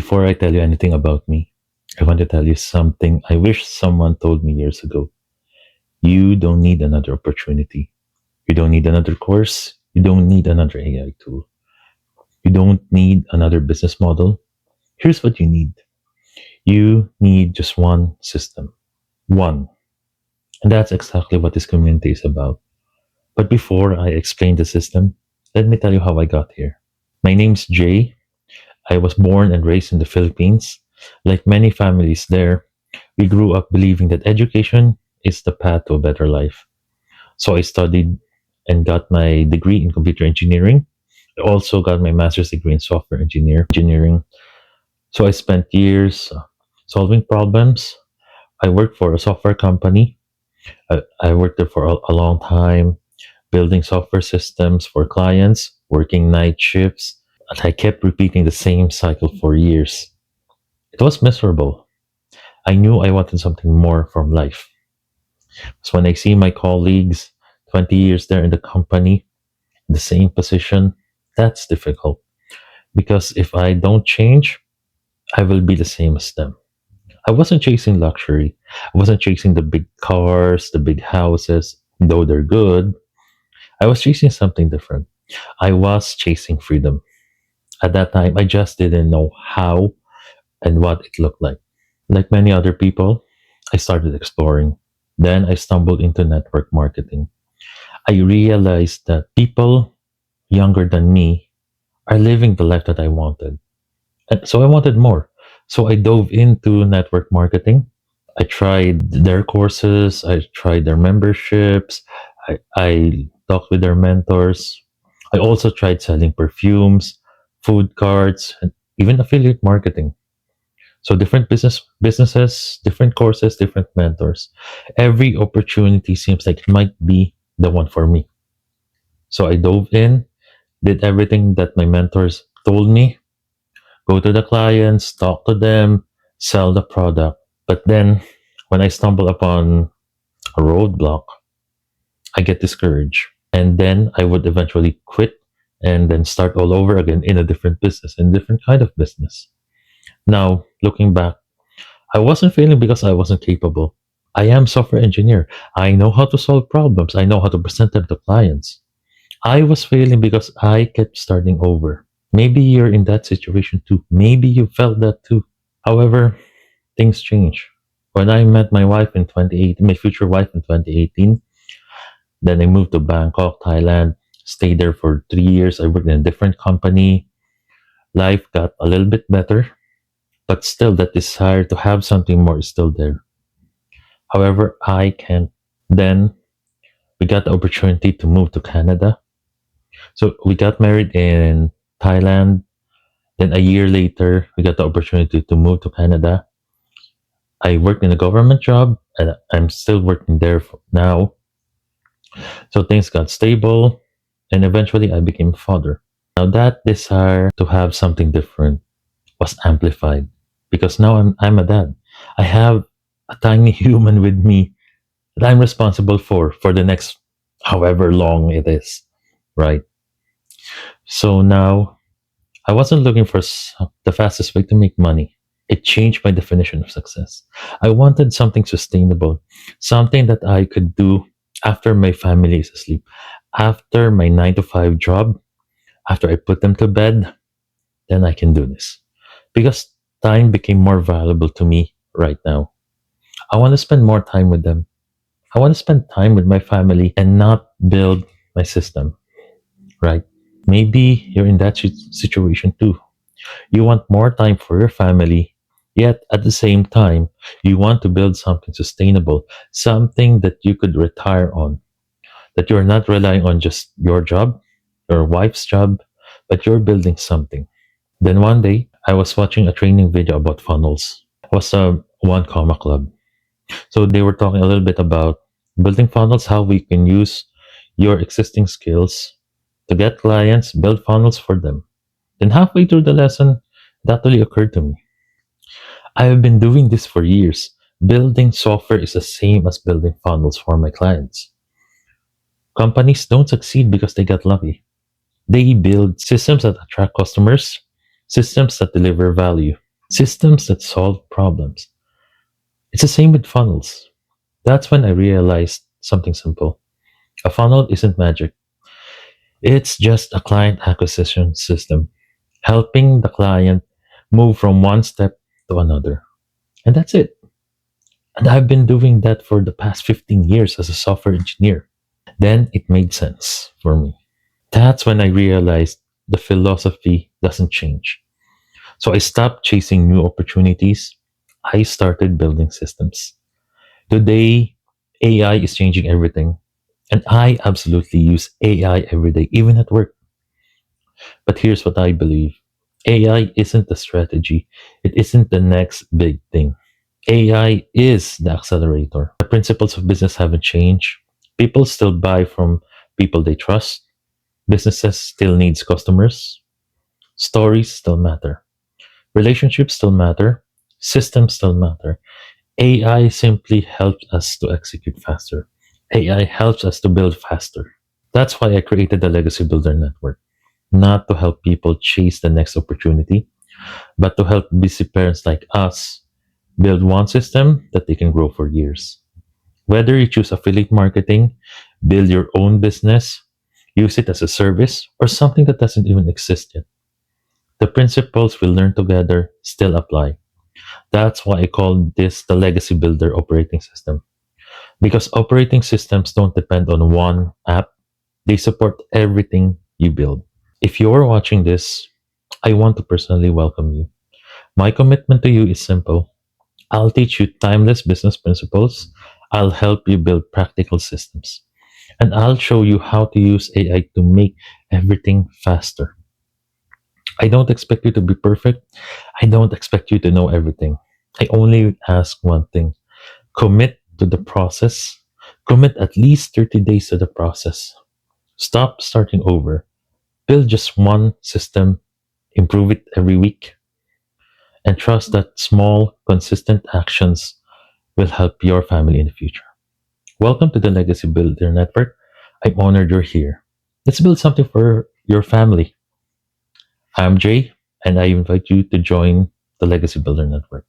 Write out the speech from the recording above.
Before I tell you anything about me, I want to tell you something I wish someone told me years ago. You don't need another opportunity. You don't need another course. You don't need another AI tool. You don't need another business model. Here's what you need. You need just one system. One. And that's exactly what this community is about. But before I explain the system, let me tell you how I got here. My name's Jay. I was born and raised in the Philippines. Like many families there, we grew up believing that education is the path to a better life. So I studied and got my degree in computer engineering. I also got my master's degree in software engineering. So I spent years solving problems. I worked for a software company. I worked there for a long time, building software systems for clients, working night shifts. And I kept repeating the same cycle for years. It was miserable. I knew I wanted something more from life. So when I see my colleagues, 20 years there in the company, the same position, that's difficult. Because if I don't change, I will be the same as them. I wasn't chasing luxury. I wasn't chasing the big cars, the big houses, though they're good. I was chasing something different. I was chasing freedom. At that time, I just didn't know how and what it looked like. Like many other people, I started exploring. Then I stumbled into network marketing. I realized that people younger than me are living the life that I wanted. And so I wanted more. So I dove into network marketing. I tried their courses, I tried their memberships, I talked with their mentors. I also tried selling perfumes, food cards, and even affiliate marketing. So different businesses, different courses, different mentors. Every opportunity seems like it might be the one for me. So I dove in, did everything that my mentors told me, go to the clients, talk to them, sell the product. But then when I stumble upon a roadblock, I get discouraged. And then I would eventually quit and then start all over again in a different business, in a different kind of business. Now, looking back, I wasn't failing because I wasn't capable. I am software engineer. I know how to solve problems. I know how to present them to clients. I was failing because I kept starting over. Maybe you're in that situation too. Maybe you felt that too. However, things change. When I met my wife in 2018, my future wife in 2018, then I moved to Bangkok, Thailand, stayed there for 3 years. I worked in a different company. Life got a little bit better, but still that desire to have something more is still there. However, I can't. Then we got the opportunity to move to Canada. So we got married in Thailand. Then a year later, we got the opportunity to move to Canada. I worked in a government job and I'm still working there now. So things got stable and eventually I became a father. Now that desire to have something different was amplified because now I'm a dad. I have a tiny human with me that I'm responsible for the next however long it is, right? So now I wasn't looking for the fastest way to make money. It changed my definition of success. I wanted something sustainable, something that I could do after my family is asleep, after my 9 to 5 job, after I put them to bed, then I can do this. Because time became more valuable to me right now. I want to spend more time with them. I want to spend time with my family and not build my system, right? Maybe you're in that situation too. You want more time for your family, yet at the same time, you want to build something sustainable, something that you could retire on, that you're not relying on just your job, your wife's job, but you're building something. Then one day, I was watching a training video about funnels. It was a one comma club. So they were talking a little bit about building funnels, how we can use your existing skills to get clients, build funnels for them. Then halfway through the lesson, that really occurred to me. I have been doing this for years. Building software is the same as building funnels for my clients. Companies don't succeed because they got lucky. They build systems that attract customers, systems that deliver value. systems that solve problems. It's the same with funnels. That's when I realized something simple. A funnel isn't magic, it's just a client acquisition system, helping the client move from one step to another. And that's it. And I've been doing that for the past 15 years as a software engineer. Then it made sense for me. That's when I realized the philosophy doesn't change. So I stopped chasing new opportunities. I started building systems. Today, AI is changing everything. And I absolutely use AI every day, even at work. But here's what I believe: AI isn't the strategy, it isn't the next big thing. AI is the accelerator. The principles of business haven't changed. People still buy from people they trust. Businesses still needs customers. Stories still matter. Relationships still matter. Systems still matter. AI simply helps us to execute faster. AI helps us to build faster. That's why I created the Legacy Builder Network. Not to help people chase the next opportunity, but to help busy parents like us build one system that they can grow for years. Whether you choose affiliate marketing, build your own business, use it as a service, or something that doesn't even exist yet, the principles we learn together still apply. That's why I call this the Legacy Builder operating system. Because operating systems don't depend on one app, they support everything you build. If you're watching this, I want to personally welcome you. My commitment to you is simple: I'll teach you timeless business principles, I'll help you build practical systems, and I'll show you how to use AI to make everything faster. I don't expect you to be perfect. I don't expect you to know everything. I only ask one thing: commit to the process. Commit at least 30 days to the process. Stop starting over. Build just one system, improve it every week, and trust that small, consistent actions will help your family in the future. Welcome to the Legacy Builder Network. I'm honored you're here. Let's build something for your family. I'm Jay, and I invite you to join the Legacy Builder Network.